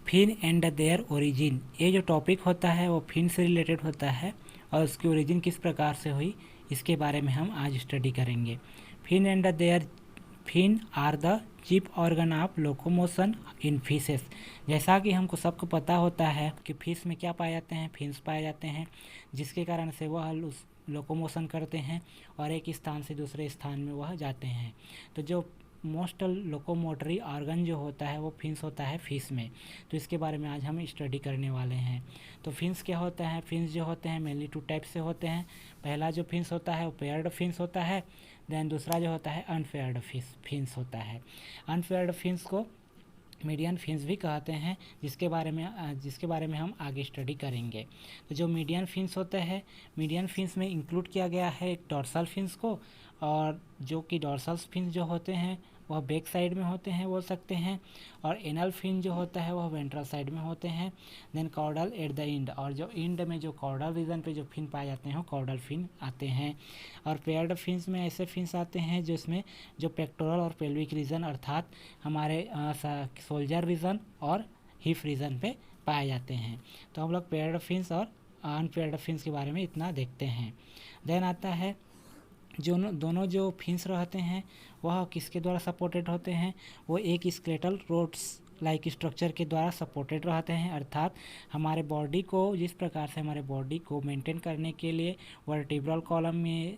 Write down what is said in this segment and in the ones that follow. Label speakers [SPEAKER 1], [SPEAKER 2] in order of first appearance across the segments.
[SPEAKER 1] Fin and there origin, ये जो topic होता है वो फिन से रिलेटेड होता है और उसकी ओरिजिन किस प्रकार से हुई इसके बारे में हम आज स्टडी करेंगे। Fin and their fin are the chief organ of locomotion in fishes. जैसा कि हमको सबको पता होता है कि फिश में क्या पाए जाते हैं, फिन्स पाए जाते हैं, जिसके कारण से वह लोकोमोशन करते हैं और एक स्थान से दूसरे स्थान में वह जाते हैं। तो जो मोस्ट लोकोमोटरी ऑर्गन जो होता है वो फिन्स होता है फिश में। तो इसके बारे में आज हम स्टडी करने वाले हैं। तो फिन्स क्या होता है, फिन्स जो होते हैं मेनली टू टाइप से होते हैं। पहला जो फिन्स होता है वो पेयर्ड फिन्स होता है, देन दूसरा जो होता है अनपेयर्ड फिन्स होता है। अनपेयर्ड फिन्स को मीडियन फिन्स भी कहते हैं, जिसके बारे में हम आगे स्टडी करेंगे। तो जो मीडियन फिन्स होते हैं, मीडियन फिन्स में इंक्लूड किया गया है एक डॉर्सल फिन्स को, और जो कि डॉर्सल फिन्स जो होते हैं वह बैक साइड में होते हैं बोल सकते हैं, और एनल फिन जो होता है वह वेंट्रल साइड में होते हैं। Then caudal at the end, और जो इंड में जो कॉर्डल रीजन पे जो फिन पाए जाते हैं वो कॉर्डल फिन आते हैं। और पेयर्ड फिन्स में ऐसे फिन्स आते हैं जिसमें जो पेक्टोरल और पेल्विक रीजन अर्थात हमारे शोल्डर रीजन और हिप रीजन पे पाए जाते हैं। तो हम लोग पेयर्ड फिन्स और अनपेयर्ड फिन्स के बारे में इतना देखते हैं। देन आता है जो दोनों जो फिन्स रहते हैं वह किसके द्वारा सपोर्टेड होते हैं, वो एक स्केलेटल रोड्स लाइक स्ट्रक्चर के द्वारा सपोर्टेड रहते हैं। अर्थात हमारे बॉडी को, जिस प्रकार से हमारे बॉडी को मेंटेन करने के लिए वर्टिब्रल कॉलम में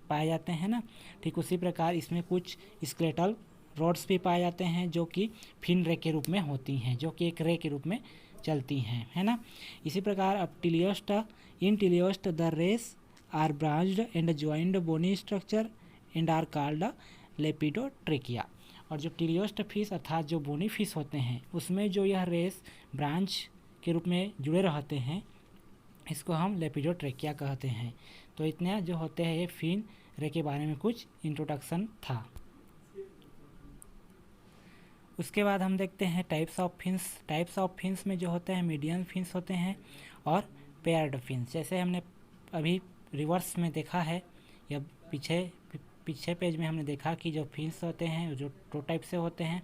[SPEAKER 1] पाए जाते हैं ना, ठीक उसी प्रकार इसमें कुछ स्केलेटल रोड्स भी पाए जाते हैं जो कि फिन रे के रूप में होती हैं, जो कि एक रे के रूप में चलती हैं, है ना। इसी प्रकार अब in teleost the rays are branched and joined bony structure and are called lepidotrichia. और जो टिलियोस्ट फिश अर्थात जो बोनी फिश होते हैं उसमें जो यह रेस ब्रांच के रूप में जुड़े रहते हैं, इसको हम लेपिडोट्रेकिया कहते हैं। तो इतना जो होते हैं ये फिन रे के बारे में कुछ इंट्रोडक्शन था। उसके बाद हम देखते हैं types of fins. Types of fins में जो होते हैं मीडियन फिन्स होते हैं और पेयर्ड फिन्स। जैसे हमने अभी रिवर्स में देखा है या पीछे पेज में हमने देखा कि जो फिन्स होते हैं जो दो टाइप से होते हैं,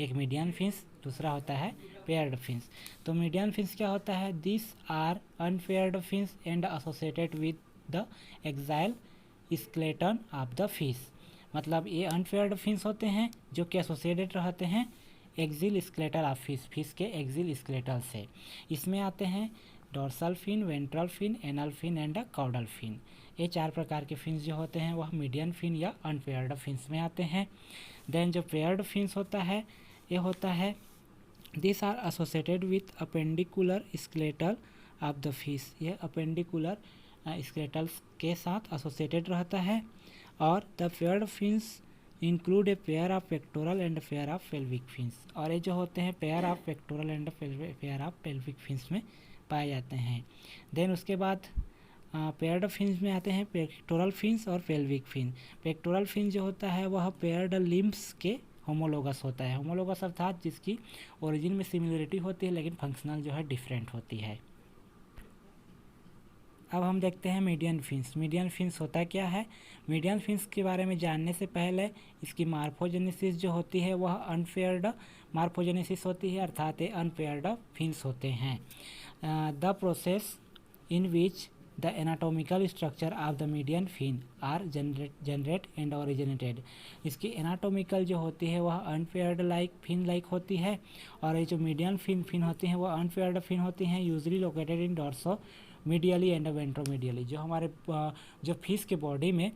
[SPEAKER 1] एक मीडियन फिन्स, दूसरा होता है पेयर्ड फिन्स। तो मीडियन फिन्स क्या होता है, this are unpaired fins and associated with the axial skeleton of the fish. मतलब ये अनपेयर्ड फिन्स होते हैं जो कि एसोसिएटेड रहते हैं एक्सिल स्केलेटल ऑफ फिश के एक्सिल स्केलेटल से। इसमें आते हैं dorsal fin, ventral fin, anal fin and caudal fin. ये चार प्रकार के फिन्स जो होते हैं वह मीडियन फिन या अनपेयर्ड फिन्स में आते हैं। देन जो पेयर्ड फिन्स होता है ये होता है this are associated with appendicular skeletal of the fish. ये अपेंडिकुलर स्केलेटल्स के साथ एसोसिएटेड रहता है। और the paired fins include a pair of pectoral and pair of pelvic fins. और ये जो होते हैं pair of pectoral and pair of pelvic fins में पाए जाते हैं। देन उसके बाद पेयर्ड फिन्स में आते हैं पेक्टोरल फिन्स और पेल्विक फिन। पेक्टोरल फिन जो होता है वह पेयर्ड लिम्स के होमोलोगस होता है। होमोलोगस अर्थात जिसकी ओरिजिन में सिमिलरिटी होती है लेकिन फंक्शनल जो है डिफरेंट होती है। अब हम देखते हैं मीडियन फिन्स। मीडियन फिन्स होता क्या है, मीडियन फिन्स के बारे में जानने से पहले इसकी मार्फोजेनेसिस जो होती है वह अनपेयर्ड मार्फोजेनेसिस होती है, अर्थात ये अनपेयर्ड फिन्स होते हैं। The process in which the anatomical structure of the median fin are generate and originated. इसकी एनाटोमिकल जो होती है वह अनपेयर्ड लाइक फिन लाइक होती है, और ये जो मीडियन फिन होती हैं वह अनपेयर्ड फिन होती हैं, usually located in dorso medially and ventromedially. जो हमारे जो फिश के बॉडी में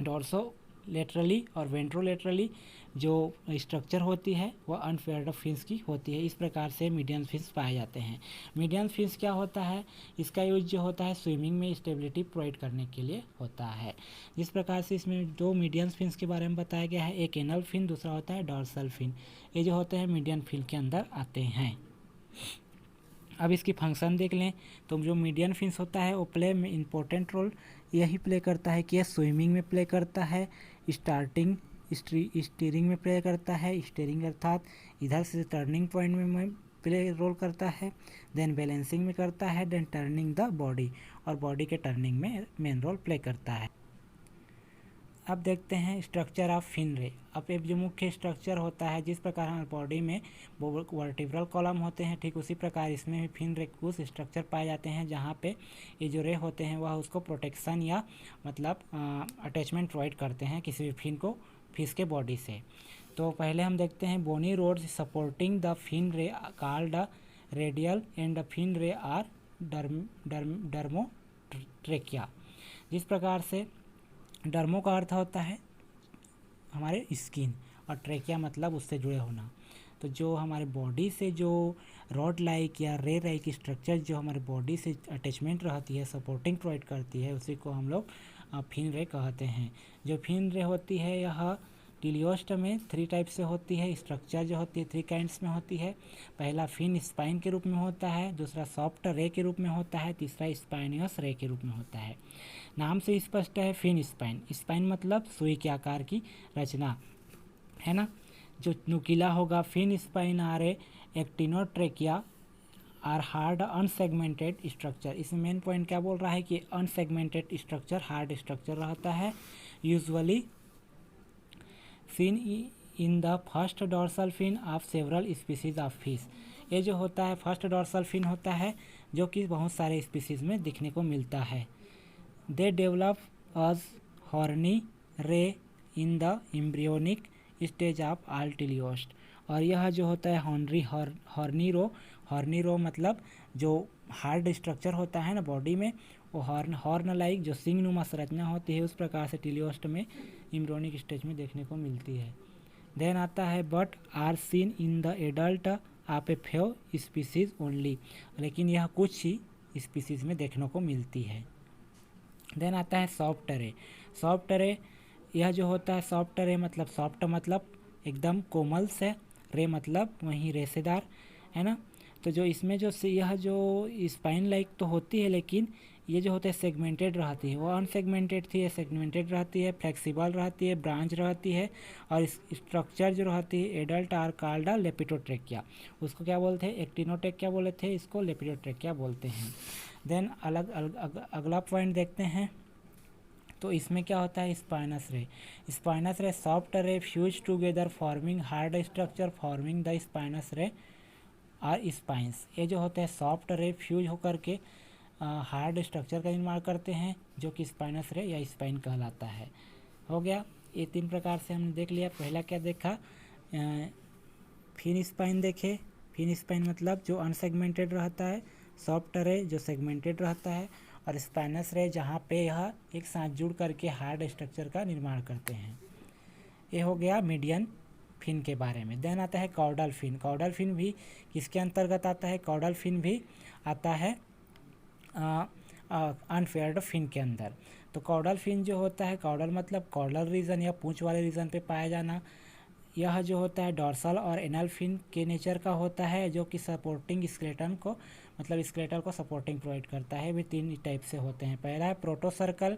[SPEAKER 1] डॉर्सो लेटरली और वेंट्रोलेटरली जो स्ट्रक्चर होती है वह अनपेयर्ड फिन्स की होती है। इस प्रकार से मीडियन फिन्स पाए जाते हैं। मीडियन फिन्स क्या होता है, इसका यूज जो होता है स्विमिंग में स्टेबिलिटी प्रोवाइड करने के लिए होता है। जिस प्रकार से इसमें दो मीडियन फिन्स के बारे में बताया गया है, एक एनल फिन, दूसरा होता है डॉर्सल फिन। ये जो होते हैं मीडियन फिन के अंदर आते हैं। अब इसकी फंक्शन देख लें तो जो मीडियन फिन्स होता है वो प्ले में इम्पोर्टेंट रोल यही प्ले करता है कि यह स्विमिंग में प्ले करता है, स्टीयरिंग में प्ले करता है, स्टीयरिंग अर्थात इधर से टर्निंग पॉइंट में प्ले रोल करता है, देन बैलेंसिंग में करता है, देन टर्निंग द बॉडी, और बॉडी के टर्निंग में मेन रोल प्ले करता है। अब देखते हैं स्ट्रक्चर ऑफ फिन रे। अब एक जो मुख्य स्ट्रक्चर होता है, जिस प्रकार हमारे बॉडी में वर्टिब्रल कॉलम होते हैं, ठीक उसी प्रकार इसमें भी फिन रे कुछ स्ट्रक्चर पाए जाते हैं, जहाँ पे ये जो रे होते हैं वह उसको प्रोटेक्शन या मतलब अटैचमेंट प्रोवाइड करते हैं किसी भी फिन को फिश के बॉडी से। तो पहले हम देखते हैं bony rods supporting the fin ray called radial and the fin ray are dermotrichia. जिस प्रकार से डर्मो का अर्थ होता है हमारे स्किन और ट्रेकिया मतलब उससे जुड़े होना। तो जो हमारे बॉडी से जो रॉड लाइक या रे लाइक स्ट्रक्चर जो हमारे बॉडी से अटैचमेंट रहती है, सपोर्टिंग प्रोवाइड करती है, उसी को हम लोग फिन रे कहते हैं। जो फिन रे होती है यह टिलियोस्ट में 3 टाइप से होती है। स्ट्रक्चर जो होती है 3 काइंड्स में होती है। पहला फिन स्पाइन के रूप में होता है, दूसरा सॉफ्ट रे के रूप में होता है, तीसरा स्पाइनियस रे के रूप में होता है। नाम से स्पष्ट है फिन स्पाइन। स्पाइन मतलब सुई के आकार की रचना है ना, जो नुकीला होगा। Fin spine are actinotrichia are hard unsegmented structure. इसमें मेन पॉइंट क्या बोल रहा है कि अनसेगमेंटेड स्ट्रक्चर हार्ड स्ट्रक्चर रहता है। Usually fin in the first dorsal fin of several species of fish. ये जो होता है फर्स्ट डॉर्सल फिन होता है, जो कि बहुत सारे स्पीसीज में दिखने को मिलता है। दे डेवलप अज हॉर्नी रे in the embryonic stage of all टिलियोस्ट। और यह जो होता है हॉर्नी रो मतलब जो हार्ड स्ट्रक्चर होता है ना बॉडी में, वो हॉर्न लाइक जो सिंग नुमा संरचना होती है, उस प्रकार से टिलियोस्ट में एम्ब्रियोनिक स्टेज में देखने को मिलती है। देन आता है but are seen in the adult of a few species only. लेकिन यह कुछ ही स्पीसीज में देखने को मिलती है। देन आता है सॉफ्ट रे। सॉफ्ट रे यह जो होता है सॉफ्ट रे मतलब सॉफ्ट मतलब एकदम कोमल से, रे मतलब वहीं रेसेदार है ना। तो जो इसमें जो यह जो स्पाइन लाइक तो होती है, लेकिन ये जो होता है सेगमेंटेड रहती है। वो अनसेगमेंटेड थी, ये सेगमेंटेड रहती है, फ्लेक्सिबल रहती है, ब्रांच रहती है। और इस स्ट्रक्चर जो रहती है एडल्ट आर कॉल्ड लेपिडोट्रेकिया। उसको क्या बोलते हैं, एक्टिनोट्रेकिया बोले थे, इसको लेपिडोट्रेकिया बोलते हैं। देन अगला पॉइंट देखते हैं। तो इसमें क्या होता है स्पाइनस रे। स्पाइनस रे सॉफ्ट रे fuse together forming hard structure forming the spinous रे और स्पाइंस। ये जो होते हैं सॉफ्ट रे फ्यूज होकर के हार्ड स्ट्रक्चर का निर्माण करते हैं, जो कि स्पाइनस रे या स्पाइन कहलाता है। हो गया, ये 3 प्रकार से हमने देख लिया। पहला क्या देखा, फिन स्पाइन देखे। फिन स्पाइन मतलब जो अनसेगमेंटेड रहता है, सॉफ्ट रे जो सेगमेंटेड रहता है, और स्पाइनस रे जहाँ पे यह एक साथ जुड़ करके हार्ड स्ट्रक्चर का निर्माण करते हैं। ये हो गया मीडियन फिन के बारे में। देन आता है कॉर्डल फिन। कॉर्डल फिन भी किसके अंतर्गत आता है, कॉर्डल फिन भी आता है अनफेयर्ड फिन के अंदर। तो कॉर्डल फिन जो होता है, कॉर्डल मतलब कॉर्डल रीजन या पूंछ वाले रीजन पे पाया जाना। यह जो होता है डॉर्सल और एनल फिन के नेचर का होता है, जो कि सपोर्टिंग स्केलेटन को मतलब स्केलेटल को सपोर्टिंग प्रोवाइड करता है। भी 3 टाइप से होते हैं। पहला है प्रोटोसर्कल,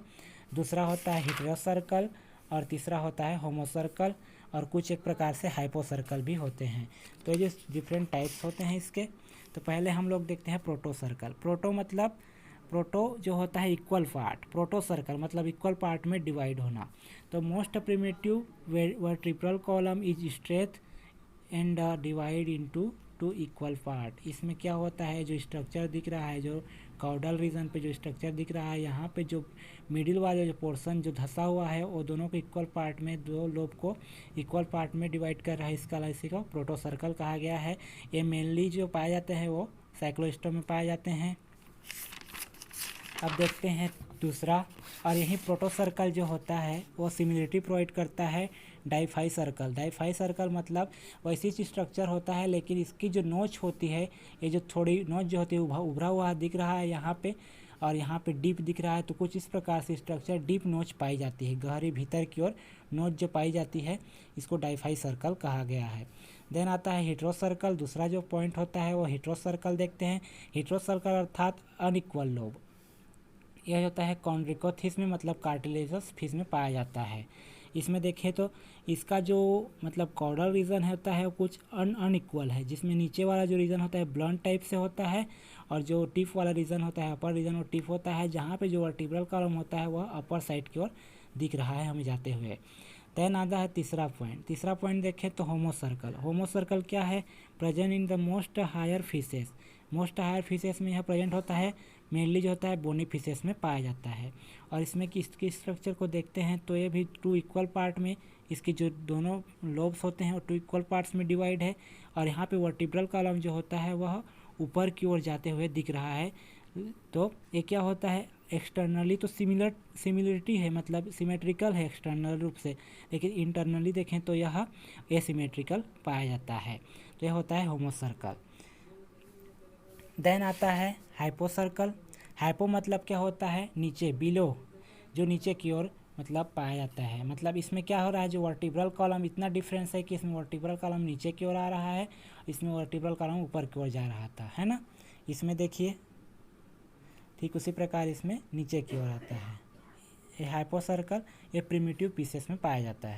[SPEAKER 1] दूसरा होता है हेटेरोसर्कल, और तीसरा होता है होमोसर्कल, और कुछ एक प्रकार से हाइपोसर्कल भी होते हैं। तो ये जो डिफरेंट टाइप्स होते हैं इसके। तो पहले हम लोग देखते हैं प्रोटोसर्कल। प्रोटो मतलब प्रोटो जो होता है इक्वल पार्ट, प्रोटोसर्कल मतलब इक्वल पार्ट में डिवाइड होना। तो most primitive vertebral column is straight and divide into 2 equal part. इसमें क्या होता है, जो स्ट्रक्चर दिख रहा है, जो कॉर्डल रीजन पे जो स्ट्रक्चर दिख रहा है, यहाँ पे जो मिडिल वाला जो पोर्शन जो धंसा हुआ है, वो दोनों को इक्वल पार्ट में, 2 लोब को इक्वल पार्ट में डिवाइड कर रहा है। इसका इसी को प्रोटोसर्कल कहा गया है। ये मेनली जो पाए जाते हैं वो साइक्लोस्टोम में पाए जाते हैं। अब देखते हैं दूसरा, और यही प्रोटोसर्कल जो होता है वो सिमिलरिटी प्रोवाइड करता है डाइफाई सर्कल। डाइफाई सर्कल मतलब वैसी चीज स्ट्रक्चर होता है, लेकिन इसकी जो नोच होती है, ये जो थोड़ी नोच जो होती है उभरा हुआ दिख रहा है यहाँ पे, और यहाँ पे डीप दिख रहा है। तो कुछ इस प्रकार से स्ट्रक्चर डीप नोच पाई जाती है, गहरी भीतर की ओर नोच जो पाई जाती है, इसको डाइफाई सर्कल कहा गया है। देन आता है हेटेरोसर्कल। दूसरा जो पॉइंट होता है वो हेटेरोसर्कल देखते हैं। हेटेरोसर्कल अर्थात अनइक्वल लोब। यह होता है कॉन्ड्रिकोथिस में मतलब कार्टिलेजस फिश में पाया जाता है। इसमें देखें तो इसका जो मतलब कॉर्डल रीजन होता है वो कुछ अनइक्वल है, जिसमें नीचे वाला जो रीजन होता है ब्लंट टाइप से होता है, और जो टिप वाला रीजन होता है अपर रीजन वो टिप होता है। जहाँ पे जो वर्टिब्रल कॉलम होता है वह अपर साइड की ओर दिख रहा है हमें जाते हुए। देन आता है तीसरा पॉइंट देखें तो होमो सर्कल क्या है, present in the most higher fishes. Most higher fishes में यह प्रेजेंट होता है, मेनली जो होता है बोनी फिशेस में पाया जाता है। और इसमें किसकी स्ट्रक्चर को देखते हैं तो ये भी 2 इक्वल पार्ट में, इसके जो दोनों लोब्स होते हैं वो 2 इक्वल पार्ट्स में डिवाइड है। और यहाँ पे वर्टिब्रल कॉलम जो होता है वह ऊपर की ओर जाते हुए दिख रहा है। तो ये क्या होता है, एक्सटर्नली तो सिमिलरिटी है, मतलब सिमेट्रिकल है एक्सटर्नल रूप से, लेकिन इंटरनली देखें तो यह एसिमेट्रिकल पाया जाता है। तो यह होता है होमो सर्कल। देन आता है हाइपो सर्कल। हाइपो मतलब क्या होता है, नीचे, बिलो, जो नीचे की ओर मतलब पाया जाता है। मतलब इसमें क्या हो रहा है, जो वर्टिब्रल कॉलम इतना डिफरेंस है कि इसमें वर्टिब्रल कॉलम नीचे की ओर आ रहा है, इसमें वर्टिब्रल कॉलम ऊपर की ओर जा रहा था, है ना। इसमें देखिए ठीक उसी प्रकार इसमें नीचे की ओर आता है। ये हाइपो सर्कल ये प्रिमिटिव पीसेस में पाया जाता है।